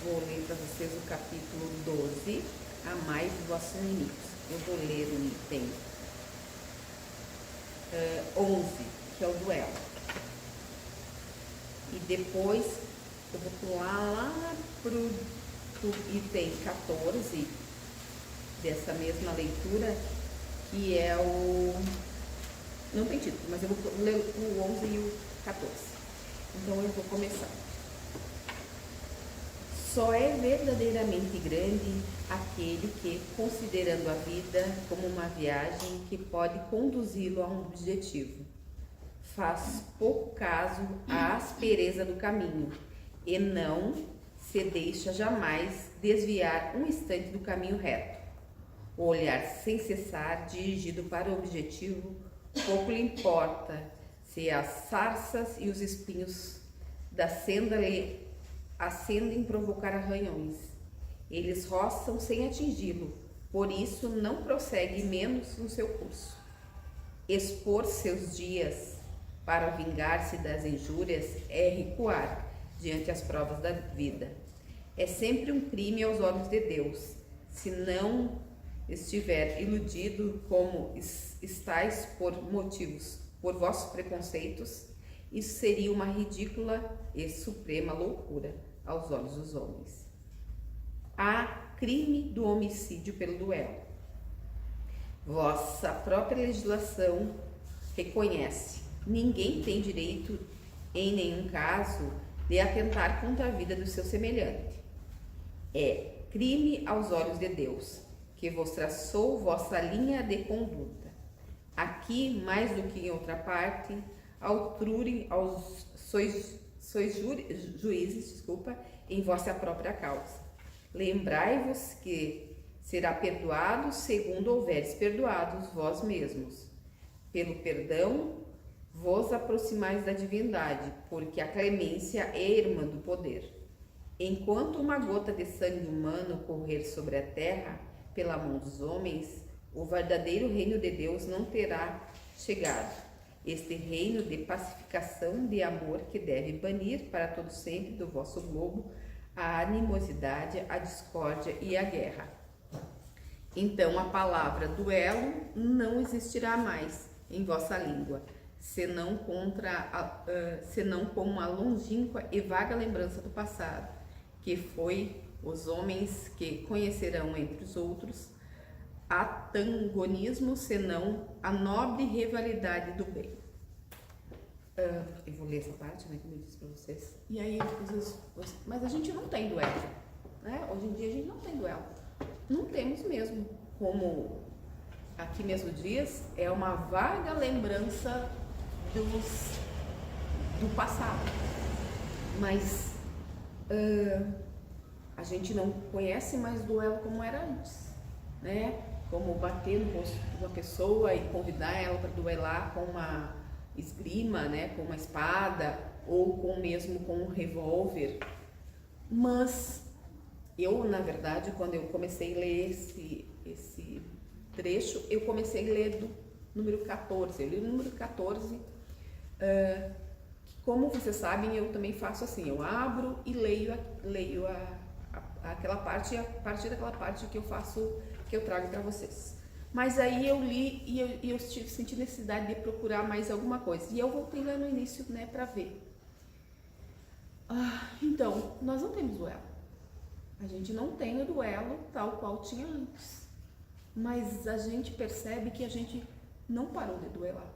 vou ler para vocês o capítulo 12, Amai os vossos inimigos. Eu vou ler o item 11, que é o duelo. E depois eu vou pular lá pro item 14 dessa mesma leitura, que é o... não tem título, mas eu vou ler o 11 e o 14. Então eu vou começar. Só é verdadeiramente grande aquele que, considerando a vida como uma viagem que pode conduzi-lo a um objetivo, faz pouco caso à aspereza do caminho e não se deixa jamais desviar um instante do caminho reto. O olhar sem cessar dirigido para o objetivo, pouco lhe importa se as sarças e os espinhos da senda lhe acendem provocar arranhões. Eles roçam sem atingi-lo, por isso não prossegue menos no seu curso. Expor seus dias para vingar-se das injúrias é recuar diante as provas da vida. É sempre um crime aos olhos de Deus, se não estiver iludido como estáis por motivos, por vossos preconceitos. Isso seria uma ridícula e suprema loucura aos olhos dos homens. Há crime do homicídio pelo duelo. Vossa própria legislação reconhece: ninguém tem direito, em nenhum caso, de atentar contra a vida do seu semelhante. É crime aos olhos de Deus, que vos traçou vossa linha de conduta. Aqui, mais do que em outra parte, outrurem sois juízes, em vossa própria causa. Lembrai-vos que será perdoado segundo houveres perdoados vós mesmos. Pelo perdão vos aproximais da divindade, porque a clemência é irmã do poder. Enquanto uma gota de sangue humano correr sobre a terra pela mão dos homens, o verdadeiro reino de Deus não terá chegado. Este reino de pacificação, de amor, que deve banir para todo sempre do vosso globo a animosidade, a discórdia e a guerra. Então a palavra duelo não existirá mais em vossa língua, senão como uma longínqua e vaga lembrança do passado, que foi os homens que conhecerão entre os outros antagonismo, senão a nobre rivalidade do bem. Eu vou ler essa parte, né, como eu disse para vocês. E aí, mas a gente não tem duelo, né? Hoje em dia a gente não tem duelo. Não temos mesmo. Como aqui mesmo diz, é uma vaga lembrança do passado. Mas a gente não conhece mais duelo como era antes, né? Como bater no rosto de uma pessoa e convidar ela para duelar com uma esgrima, né? Com uma espada ou mesmo com um revólver. Mas eu, na verdade, quando eu comecei a ler esse trecho, eu comecei a ler do número 14. Eu li o número 14, que, como vocês sabem, eu também faço assim, eu abro e leio aquela parte, a partir daquela parte que eu trago para vocês. Mas aí eu li e eu senti necessidade de procurar mais alguma coisa. E eu voltei lá no início, né, para ver. Então, nós não temos duelo. A gente não tem o duelo tal qual tinha antes. Mas a gente percebe que a gente não parou de duelar.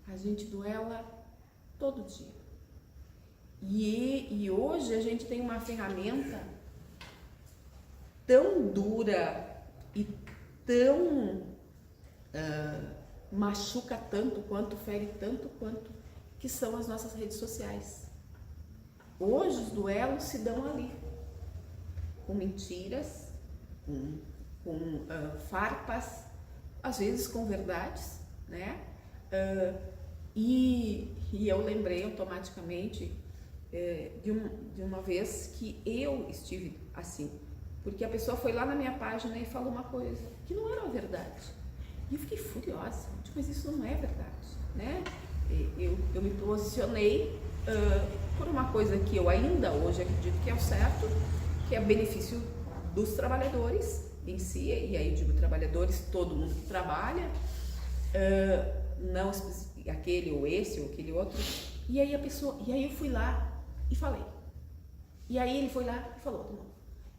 A gente duela todo dia. E hoje a gente tem uma ferramenta tão dura e tão machuca tanto quanto, fere tanto quanto, que são as nossas redes sociais. Hoje os duelos se dão ali, com mentiras, com farpas, às vezes com verdades, né? E eu lembrei automaticamente de uma vez que eu estive assim, porque a pessoa foi lá na minha página e falou uma coisa que não era verdade. E eu fiquei furiosa, mas isso não é verdade, né? Eu me posicionei por uma coisa que eu ainda hoje acredito que é o certo, que é benefício dos trabalhadores em si, e aí eu digo trabalhadores, todo mundo que trabalha, não aquele ou esse ou aquele outro. E aí eu fui lá e falei. E aí ele foi lá e falou de novo.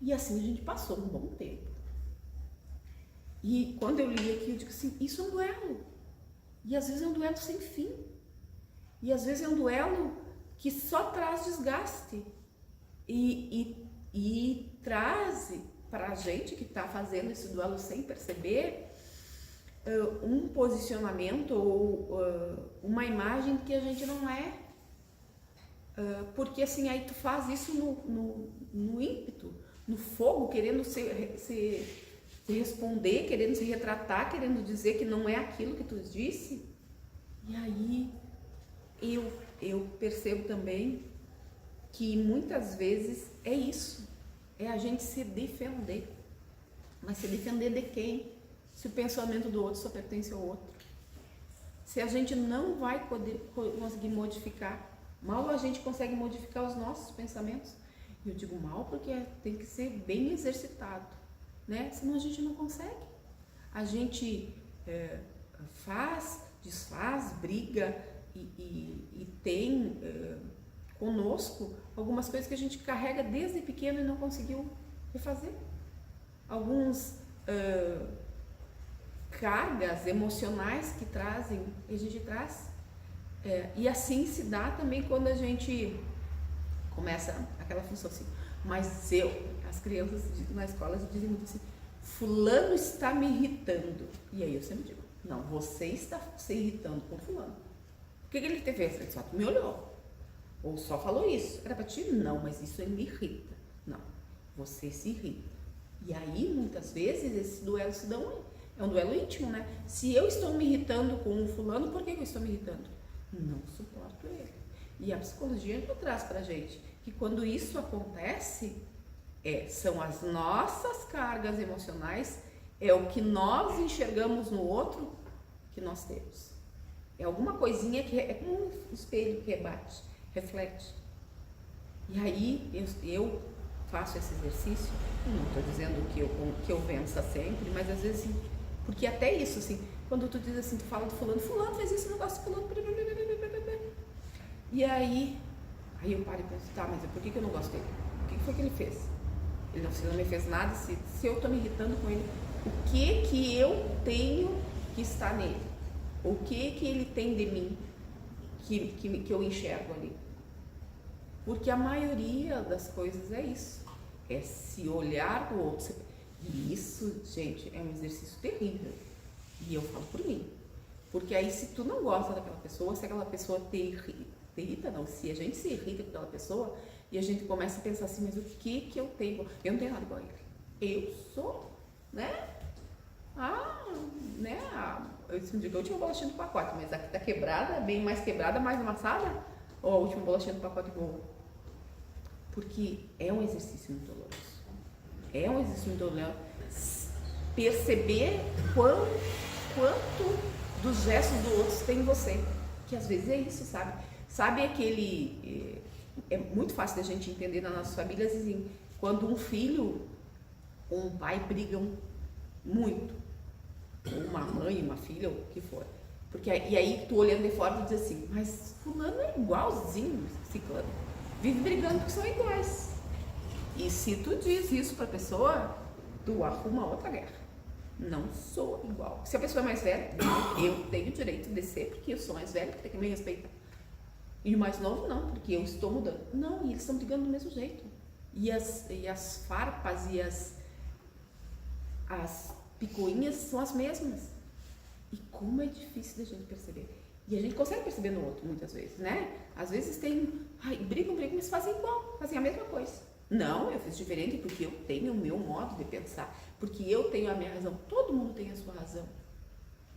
E assim a gente passou um bom tempo. E quando eu li aqui, eu digo assim, isso é um duelo. E às vezes é um duelo sem fim. E às vezes é um duelo que só traz desgaste. E traz para a gente que está fazendo esse duelo sem perceber um posicionamento ou uma imagem que a gente não é. Porque assim, aí tu faz isso no ímpeto, no fogo, querendo se responder, querendo se retratar, querendo dizer que não é aquilo que tu disse. E aí eu percebo também que muitas vezes é isso, é a gente se defender. Mas se defender de quem? Se o pensamento do outro só pertence ao outro. Se a gente não vai poder conseguir modificar, mal a gente consegue modificar os nossos pensamentos. E eu digo mal porque tem que ser bem exercitado, né? Senão a gente não consegue. A gente faz, desfaz, briga e tem conosco algumas coisas que a gente carrega desde pequeno e não conseguiu refazer. Alguns cargas emocionais que trazem, a gente traz. E assim se dá também quando a gente começa aquela função assim, mas as crianças na escola dizem muito assim, fulano está me irritando. E aí eu sempre digo, não, você está se irritando com fulano. O que ele te fez? Ele só me olhou. Ou só falou isso. Era para ti? Não, mas isso me irrita. Não, você se irrita. E aí, muitas vezes, esse duelo se dá é um duelo íntimo, né? Se eu estou me irritando com um fulano, por que eu estou me irritando? Não suporto ele. E a psicologia já traz pra gente que quando isso acontece, são as nossas cargas emocionais, é o que nós enxergamos no outro que nós temos. É alguma coisinha que é como um espelho que rebate, reflete. E aí eu faço esse exercício, não estou dizendo que eu vença sempre, mas às vezes assim, porque até isso assim, quando tu diz assim, tu fala do fulano fez isso, não gosto de fulano, e aí eu paro e penso, tá, mas por que eu não gosto dele? O que foi que ele fez? Ele não me fez nada, se eu estou me irritando com ele, o que eu tenho que estar nele? O que ele tem de mim que eu enxergo ali? Porque a maioria das coisas é isso, é se olhar do outro. E isso, gente, é um exercício terrível. E eu falo por mim. Porque aí se tu não gosta daquela pessoa, se aquela pessoa te irrita, não, se a gente se irrita com aquela pessoa e a gente começa a pensar assim, mas o que eu tenho? Eu não tenho nada igual a ele. Eu sou, né? Eu disse, digo, a última bolachinha do pacote, mas aqui tá quebrada, bem mais quebrada, mais amassada, ou a última bolachinha do pacote boa? Porque é um exercício muito doloroso. É um exercício muito doloroso. Perceber quanto dos gestos do outro tem em você. Que às vezes é isso, sabe? Sabe aquele... É muito fácil da gente entender nas nossas famílias, assim, quando um filho ou um pai brigam muito, ou uma mãe, uma filha, ou o que for. Porque, e aí tu olhando de fora, tu diz assim, mas fulano é igualzinho ciclano. Vive brigando porque são iguais. E se tu diz isso pra pessoa, tu arruma outra guerra. Não sou igual. Se a pessoa é mais velha, eu tenho o direito de ser, porque eu sou mais velha, que tem que me respeitar. E o mais novo não, porque eu estou mudando. Não, e eles estão brigando do mesmo jeito. E as farpas e as picuinhas são as mesmas. E como é difícil da gente perceber. E a gente consegue perceber no outro, muitas vezes, né? Às vezes brigam, mas fazem igual, fazem a mesma coisa. Não, eu fiz diferente porque eu tenho o meu modo de pensar, porque eu tenho a minha razão. Todo mundo tem a sua razão,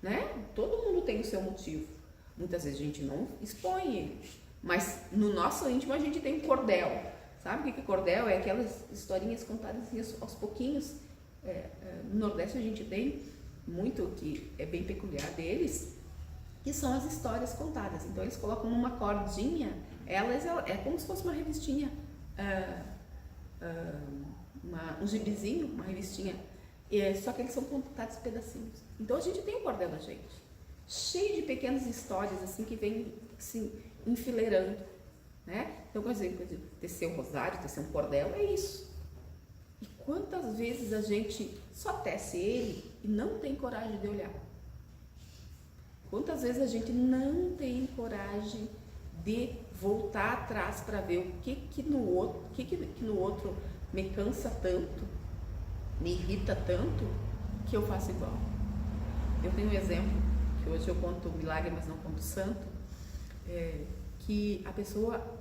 né? Todo mundo tem o seu motivo. Muitas vezes a gente não expõe ele, mas no nosso íntimo a gente tem um cordel. Sabe o que é cordel? É aquelas historinhas contadas assim, aos pouquinhos. No Nordeste a gente tem muito, que é bem peculiar deles, que são as histórias contadas. Então eles colocam numa cordinha, é como se fosse uma revistinha, um gibizinho, uma revistinha, só que eles são contados em pedacinhos. Então a gente tem o cordel da gente, cheio de pequenas histórias assim que vem assim, enfileirando, né? Então, por exemplo, tecer um rosário, tecer um cordel, é isso. E quantas vezes a gente só tece ele e não tem coragem de olhar? Quantas vezes a gente não tem coragem de voltar atrás para ver o que no outro me cansa tanto, me irrita tanto, que eu faço igual. Eu tenho um exemplo, que hoje eu conto o milagre, mas não conto o santo, que a pessoa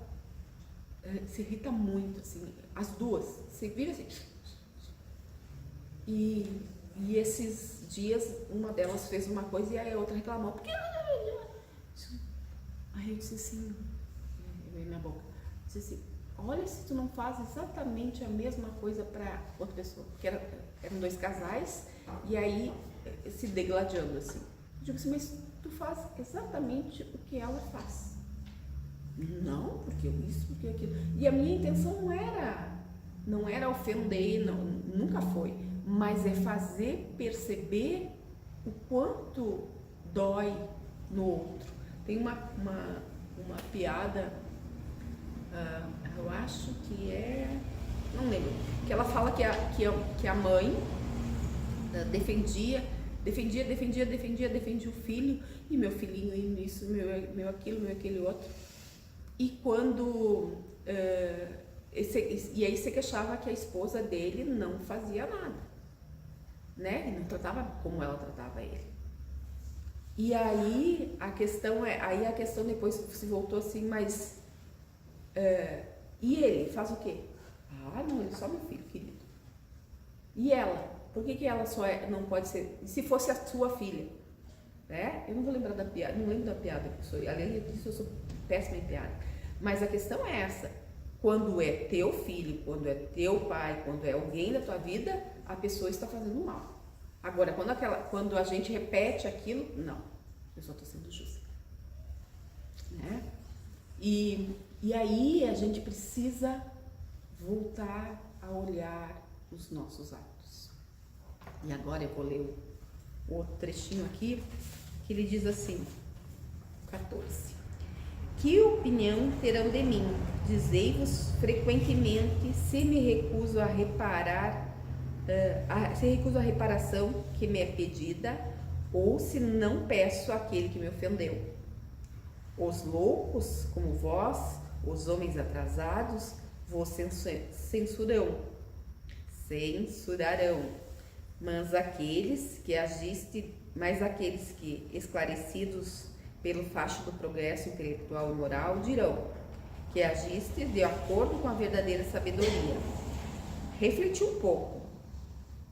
se irrita muito, assim, as duas, se vira assim. E esses dias, uma delas fez uma coisa e a outra reclamou. Porque... Aí eu disse assim, minha boca, disse assim, olha se tu não faz exatamente a mesma coisa para outra pessoa. Porque eram dois casais e aí se degladiando assim. Eu digo assim, mas tu faz exatamente o que ela faz. Não, porque isso, porque aquilo. E a minha intenção não era ofender, nunca foi. Mas é fazer perceber o quanto dói no outro. Tem uma piada, eu acho que não lembro, que ela fala que a mãe defendia o filho, e meu filhinho isso, meu aquilo, meu aquele outro. E quando e aí se queixava que a esposa dele não fazia nada, né? E não tratava como ela tratava ele. E aí a questão depois se voltou assim, mas e ele faz o quê? Ah, não, ele é só meu filho, querido. E ela? Por que ela só não pode ser? E se fosse a sua filha? Né? Eu não vou lembrar da piada, não lembro da piada que eu sou. Além disso, eu sou péssima em piada. Mas a questão é essa: quando é teu filho, quando é teu pai, quando é alguém da tua vida, a pessoa está fazendo mal. Agora, quando a gente repete aquilo, não, eu só estou sendo justa, né? E aí a gente precisa voltar a olhar os nossos atos. E agora eu vou ler o outro trechinho aqui, que ele diz assim, 14. Que opinião terão de mim? Dizei-vos frequentemente se me recuso a reparar, se recuso a reparação que me é pedida, ou se não peço àquele que me ofendeu. Os loucos, como vós, os homens atrasados, vos censurarão. Mas aqueles que esclarecidos pelo facho do progresso intelectual e moral dirão que agiste de acordo com a verdadeira sabedoria. Refleti um pouco,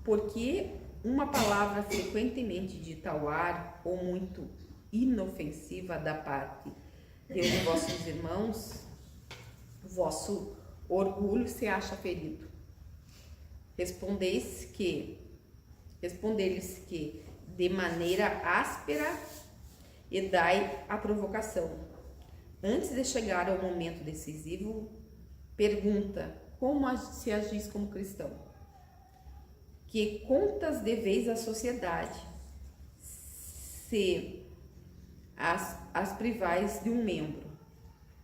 porque uma palavra frequentemente dita ao ar ou muito inofensiva da parte de um de vossos irmãos, vosso orgulho se acha ferido. Respondeis-lhes que de maneira áspera e dai a provocação. Antes de chegar ao momento decisivo, pergunta como se agis como cristão. Que contas deveis à sociedade, se as privais de um membro?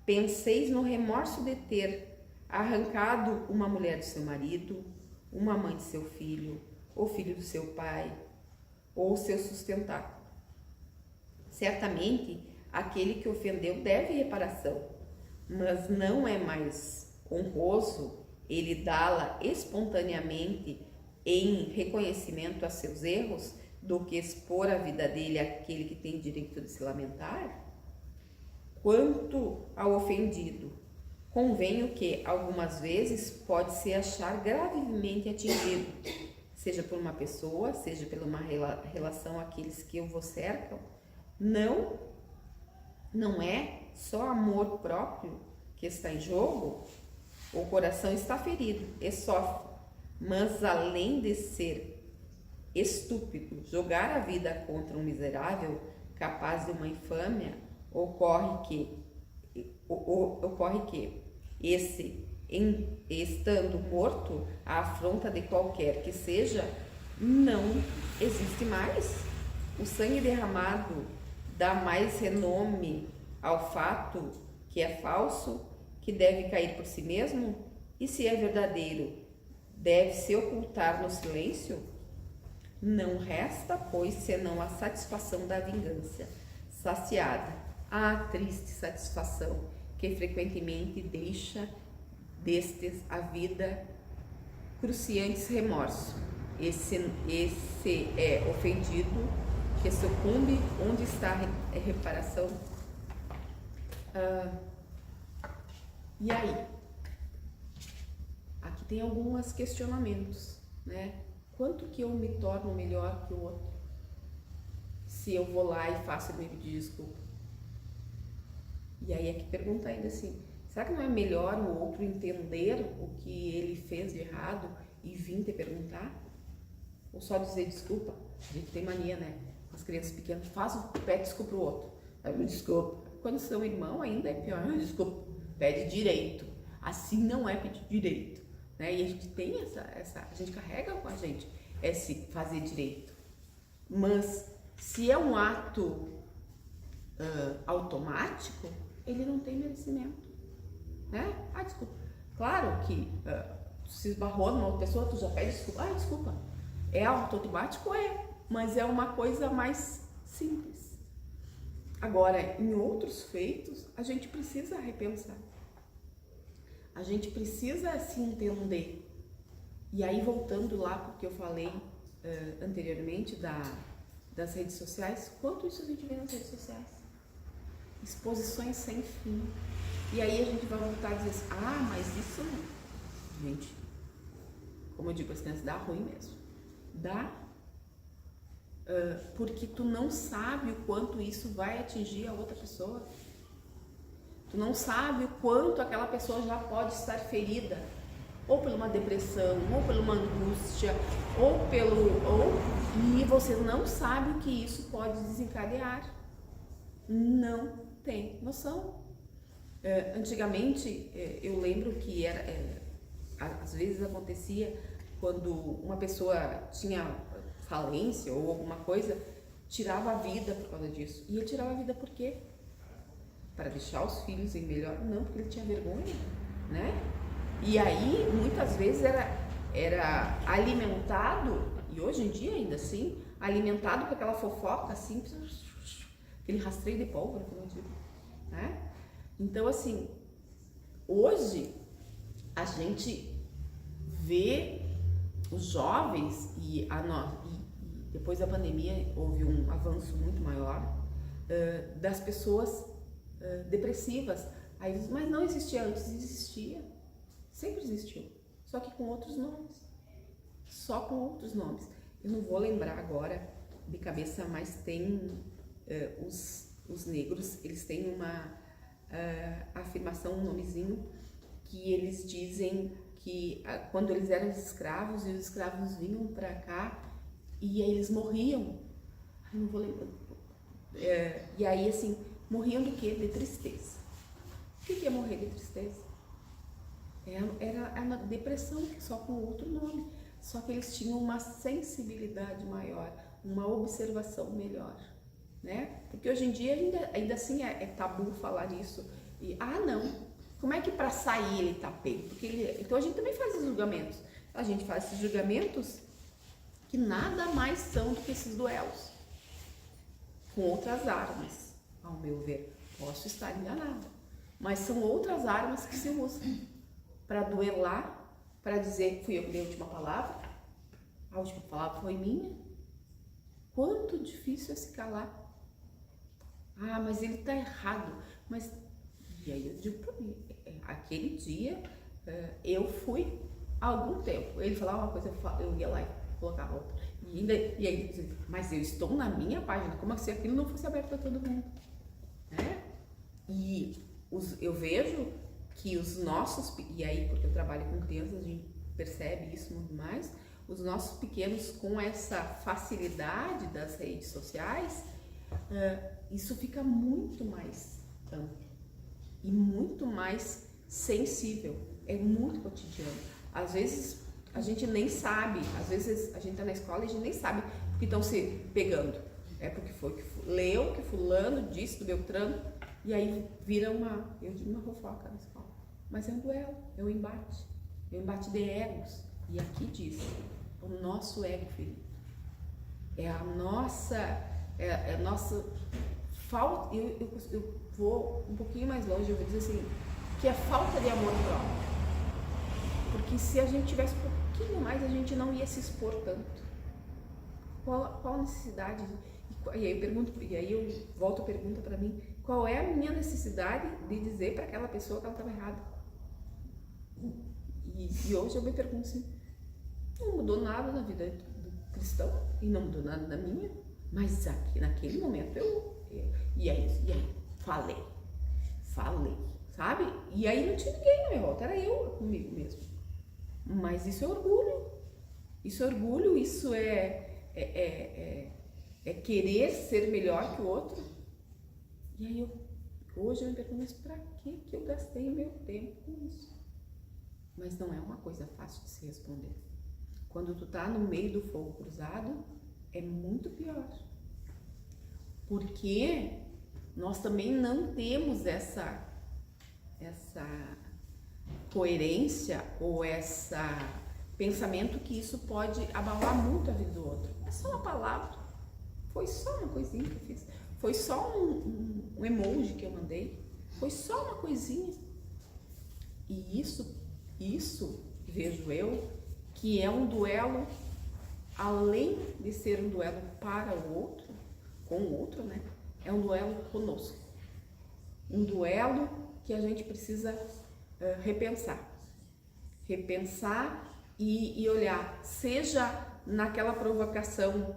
Penseis no remorso de ter arrancado uma mulher de seu marido, uma mãe de seu filho, ou filho do seu pai, ou seu sustentado. Certamente, aquele que ofendeu deve reparação, mas não é mais honroso ele dá-la espontaneamente em reconhecimento a seus erros do que expor a vida dele àquele que tem direito de se lamentar? Quanto ao ofendido, convenho que algumas vezes pode se achar gravemente atingido, seja por uma pessoa, seja por uma relação àqueles que o cercam. Não é só amor próprio que está em jogo, o coração está ferido e sofre, mas além de ser estúpido jogar a vida contra um miserável, capaz de uma infâmia, ocorre que esse, estando morto, a afronta de qualquer que seja, não existe mais. O sangue derramado dá mais renome ao fato que é falso, que deve cair por si mesmo, e se é verdadeiro, deve se ocultar no silêncio? Não resta, pois, senão a satisfação da vingança, saciada, a triste satisfação, que frequentemente deixa destes a vida cruciantes remorso. Esse é ofendido, que sucumbe, onde está a reparação? E aí? Aqui tem alguns questionamentos, né? Quanto que eu me torno melhor que o outro? Se eu vou lá e faço ele me pedir desculpa. E aí aqui pergunta ainda assim, será que não é melhor o outro entender o que ele fez de errado e vir te perguntar? Ou só dizer desculpa? A gente tem mania, né? As crianças pequenas pede desculpa pro outro. Aí, desculpa. Quando são irmão ainda é pior. Desculpa. Pede direito. Assim não é pedir direito. Né? E a gente tem a gente carrega com a gente esse fazer direito. Mas se é um ato automático, ele não tem merecimento. Né? Desculpa. Claro que se esbarrou numa outra pessoa, tu já pede desculpa. Desculpa. É automático? Mas é uma coisa mais simples. Agora, em outros feitos, a gente precisa repensar. A gente precisa se entender. E aí, voltando lá para o que eu falei anteriormente das redes sociais, quanto isso a gente vê nas redes sociais? Exposições sem fim. E aí a gente vai voltar a dizer assim, mas isso, gente, como eu digo, as crianças dá ruim mesmo. Dá. Porque tu não sabe o quanto isso vai atingir a outra pessoa. Tu não sabe o quanto aquela pessoa já pode estar ferida, ou por uma depressão, ou por uma angústia, e você não sabe o que isso pode desencadear. Não tem noção. Antigamente, eu lembro que às vezes acontecia quando uma pessoa tinha falência ou alguma coisa, tirava a vida por causa disso. E ele tirava a vida por quê? Para deixar os filhos em melhor? Não, porque ele tinha vergonha, né? E aí, muitas vezes era alimentado, e hoje em dia ainda assim, alimentado com aquela fofoca, assim, aquele rastreio de pólvora, como eu digo, né? Então, assim, hoje a gente vê os jovens e depois da pandemia houve um avanço muito maior das pessoas depressivas. Aí diz, mas não existia antes, existia, sempre existiu, só que com outros nomes, só com outros nomes. Eu não vou lembrar agora de cabeça, mas tem os negros, eles têm uma afirmação, um nomezinho, que eles dizem que quando eles eram escravos e os escravos vinham para cá e aí eles morriam, não vou lembrar, e aí assim, morriam de quê? De tristeza. O que é morrer de tristeza? Era uma depressão, só com outro nome, só que eles tinham uma sensibilidade maior, uma observação melhor, né? Porque hoje em dia ainda assim é tabu falar isso. E não. Como é que para sair ele tá pego? Então a gente também faz esses julgamentos. A gente faz esses julgamentos que nada mais são do que esses duelos com outras armas, ao meu ver. Posso estar enganada, mas são outras armas que se usam para duelar, para dizer fui eu que dei a última palavra foi minha. Quanto difícil é se calar. Mas ele tá errado. Mas e aí eu digo para mim, aquele dia eu fui há algum tempo. Ele falava uma coisa, eu ia lá e colocava outra. E aí, mas eu estou na minha página, como se aquilo não fosse aberto para todo mundo, né? E eu vejo que os nossos, e aí porque eu trabalho com crianças, a gente percebe isso muito mais, os nossos pequenos com essa facilidade das redes sociais, isso fica muito mais amplo e muito mais sensível. É muito cotidiano. Às vezes a gente nem sabe, às vezes a gente tá na escola e a gente nem sabe porque estão se pegando. É porque foi que leu que fulano disse do Beltrano, e aí vira uma fofoca na escola. Mas é um duelo, é um embate de egos. E aqui diz, o nosso ego ferido. É a nossa falta. Eu vou um pouquinho mais longe, eu vou dizer assim, que é falta de amor próprio. Porque se a gente tivesse um pouquinho mais, a gente não ia se expor tanto. Qual a necessidade? E aí eu volto a pergunta para mim, qual é a minha necessidade de dizer para aquela pessoa que ela estava errada? E hoje eu me pergunto assim, não mudou nada na vida do cristão e não mudou nada na minha, mas aqui naquele momento e aí falei, sabe? E aí não tinha ninguém na minha volta, era eu comigo mesmo. Mas isso é orgulho, isso é querer ser melhor que o outro. E aí hoje eu me pergunto, mas pra que eu gastei meu tempo com isso? Mas não é uma coisa fácil de se responder. Quando tu tá no meio do fogo cruzado, é muito pior. Porque nós também não temos essa coerência ou esse pensamento que isso pode abalar muito a vida do outro. É só uma palavra, foi só uma coisinha que eu fiz, foi só um emoji que eu mandei, foi só uma coisinha. E isso vejo eu que é um duelo, além de ser um duelo para o outro, com o outro, né? É um duelo conosco. Um duelo que a gente precisa repensar e olhar, seja naquela provocação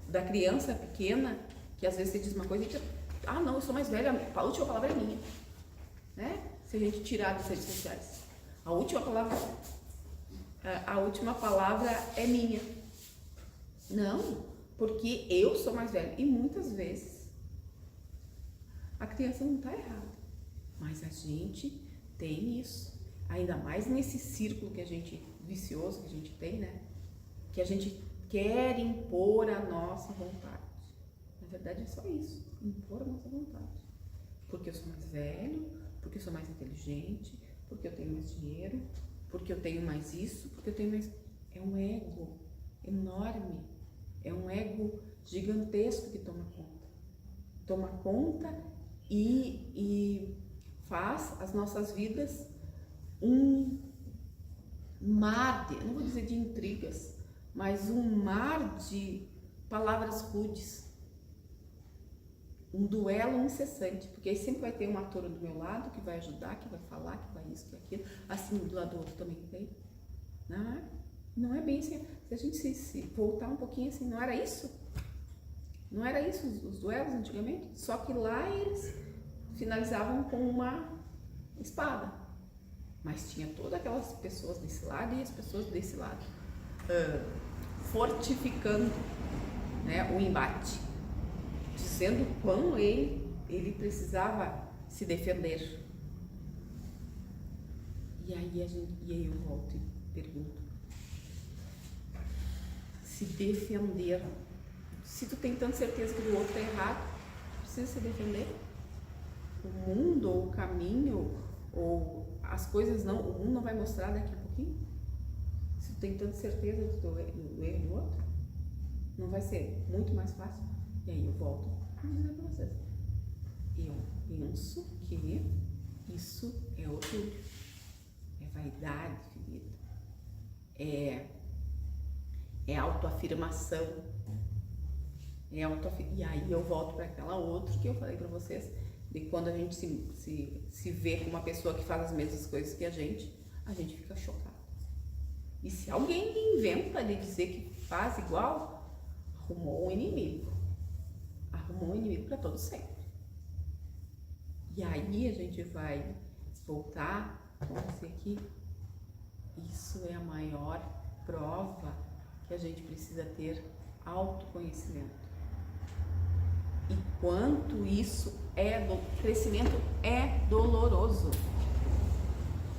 da criança pequena, que às vezes você diz uma coisa e diz, não, eu sou mais velha, a última palavra é minha, né? Se a gente tirar das redes sociais, a última palavra é minha. Não, porque eu sou mais velha. E muitas vezes a criança não está errada, mas a gente tem isso, ainda mais nesse círculo vicioso que a gente tem, né? Que a gente quer impor a nossa vontade. Na verdade é só isso, impor a nossa vontade. Porque eu sou mais velho, porque eu sou mais inteligente, porque eu tenho mais dinheiro, porque eu tenho mais isso, porque eu tenho mais... É um ego enorme, é um ego gigantesco que toma conta. Toma conta e faz as nossas vidas um mar não vou dizer de intrigas, mas um mar de palavras rudes. Um duelo incessante, porque aí sempre vai ter um ator do meu lado que vai ajudar, que vai falar, que vai isso, que aquilo, assim do lado do outro também tem. Não é bem assim. Se a gente se voltar um pouquinho assim, não era isso? Não era isso os duelos antigamente? Só que lá eles finalizavam com uma espada. Mas tinha todas aquelas pessoas desse lado e as pessoas desse lado, fortificando, né, o embate, dizendo quão ele precisava se defender. E aí eu volto e pergunto, se defender, se tu tem tanta certeza que o outro está errado, precisa se defender? O mundo, ou o caminho, ou as coisas o mundo não vai mostrar daqui a pouquinho? Se tu tem tanta certeza do erro do outro, não vai ser muito mais fácil? E aí eu volto a dizer para vocês, eu penso que isso é orgulho, é vaidade ferida, é autoafirmação, e aí eu volto para aquela outra que eu falei para vocês, de quando a gente se vê com uma pessoa que faz as mesmas coisas que a gente fica chocado. E se alguém inventa de dizer que faz igual, arrumou um inimigo para todo sempre. E aí a gente vai voltar, vamos dizer que isso é a maior prova que a gente precisa ter autoconhecimento. e quanto isso crescimento é doloroso.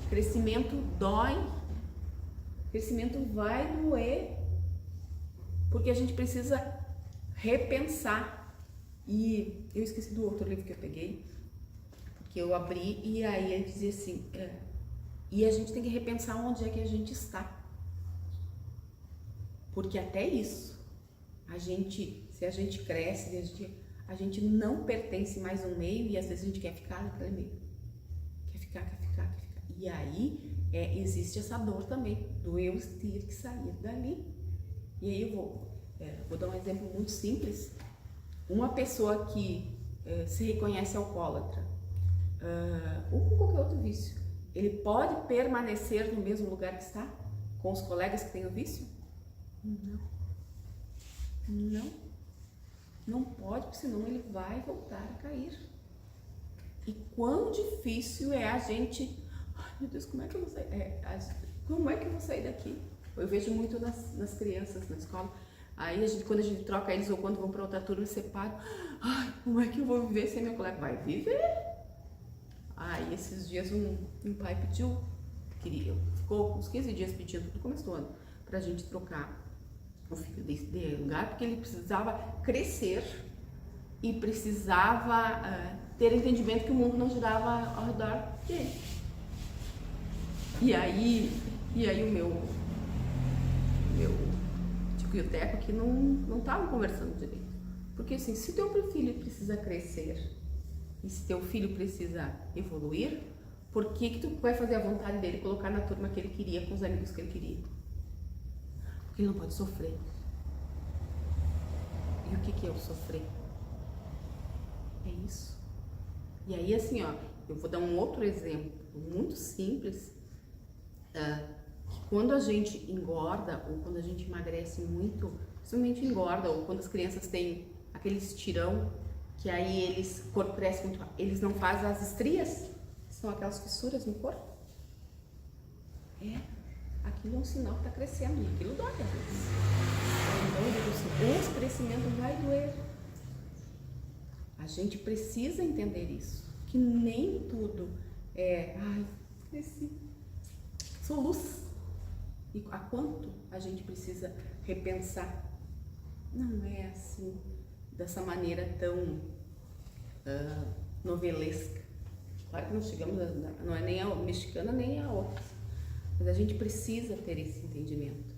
Crescimento dói, crescimento vai doer, porque a gente precisa repensar. E eu esqueci do outro livro que eu peguei, porque eu abri e aí ele dizia assim, e a gente tem que repensar onde é que a gente está. Porque até isso, se a gente cresce, a gente não pertence mais ao meio e às vezes a gente quer ficar naquele meio. Quer ficar. E aí existe essa dor também, do eu ter que sair dali. E aí eu vou dar um exemplo muito simples. Uma pessoa que se reconhece alcoólatra, ou com qualquer outro vício, ele pode permanecer no mesmo lugar que está? Com os colegas que têm o vício? Não pode, porque senão ele vai voltar a cair. E quão difícil é a gente... Ai, meu Deus, como é que eu vou sair? Como é que eu vou sair daqui? Eu vejo muito nas crianças na escola. Aí quando a gente troca eles ou quando vão para outra turma, separam. Ai, como é que eu vou viver sem meu colega? Vai viver. Aí esses dias um pai ficou uns 15 dias pedindo no começo do ano pra gente trocar o filho de lugar, porque ele precisava crescer e precisava ter entendimento que o mundo não girava ao redor dele. E aí o meu Tico e o Teco aqui não estavam conversando direito. Porque assim, se teu filho precisa crescer e se teu filho precisa evoluir, por que tu vai fazer a vontade dele colocar na turma que ele queria, com os amigos que ele queria? Porque ele não pode sofrer. E o que é o sofrer? É isso. E aí assim, eu vou dar um outro exemplo muito simples, que quando a gente engorda ou quando a gente emagrece muito, principalmente engorda, ou quando as crianças têm aquele estirão, que aí o corpo cresce muito, eles não fazem as estrias, são aquelas fissuras no corpo. Aquilo é um sinal que está crescendo, e aquilo dói às vezes. Então, esse crescimento vai doer. A gente precisa entender isso, que nem tudo cresci, sou luz. E a quanto a gente precisa repensar. Não é assim, dessa maneira tão novelesca. Claro que não chegamos, não é nem a mexicana nem a outra, mas a gente precisa ter esse entendimento,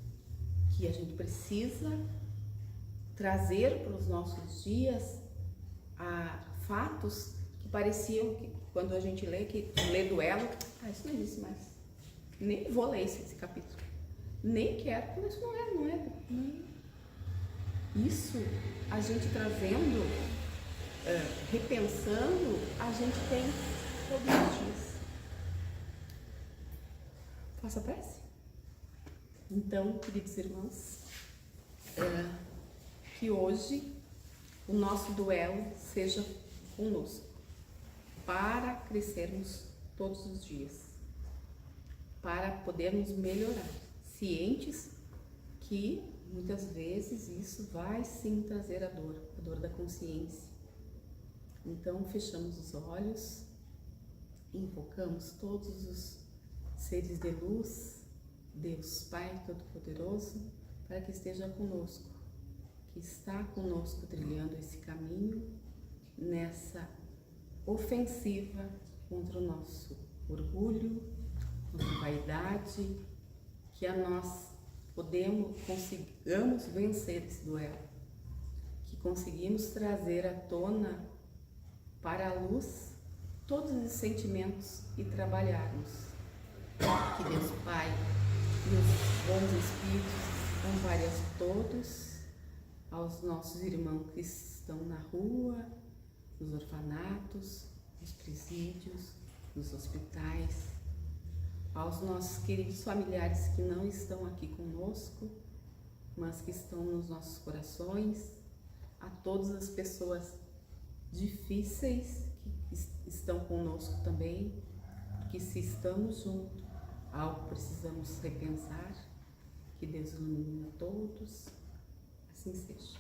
que a gente precisa trazer para os nossos dias fatos que pareciam, que quando a gente lê duelo, isso não existe mais, nem vou ler esse capítulo, nem quero, porque isso não é. Isso a gente trazendo, repensando, a gente tem todos os dias. Faça a prece. Então, queridos irmãos, que hoje o nosso duelo seja conosco, para crescermos todos os dias, para podermos melhorar, cientes que muitas vezes isso vai sim trazer a dor da consciência. Então fechamos os olhos, invocamos todos os seres de luz, Deus Pai Todo-Poderoso, para que esteja conosco, que está conosco trilhando esse caminho, nessa ofensiva contra o nosso orgulho, contra a vaidade, que nós consigamos vencer esse duelo, que conseguimos trazer à tona para a luz todos os sentimentos e trabalharmos. Que Deus Pai e os bons espíritos amparem a todos, aos nossos irmãos que estão na rua, nos orfanatos, nos presídios, nos hospitais, aos nossos queridos familiares que não estão aqui conosco, mas que estão nos nossos corações, a todas as pessoas difíceis que estão conosco também, porque se estamos juntos, algo precisamos repensar. Que Deus ilumine a todos, assim seja.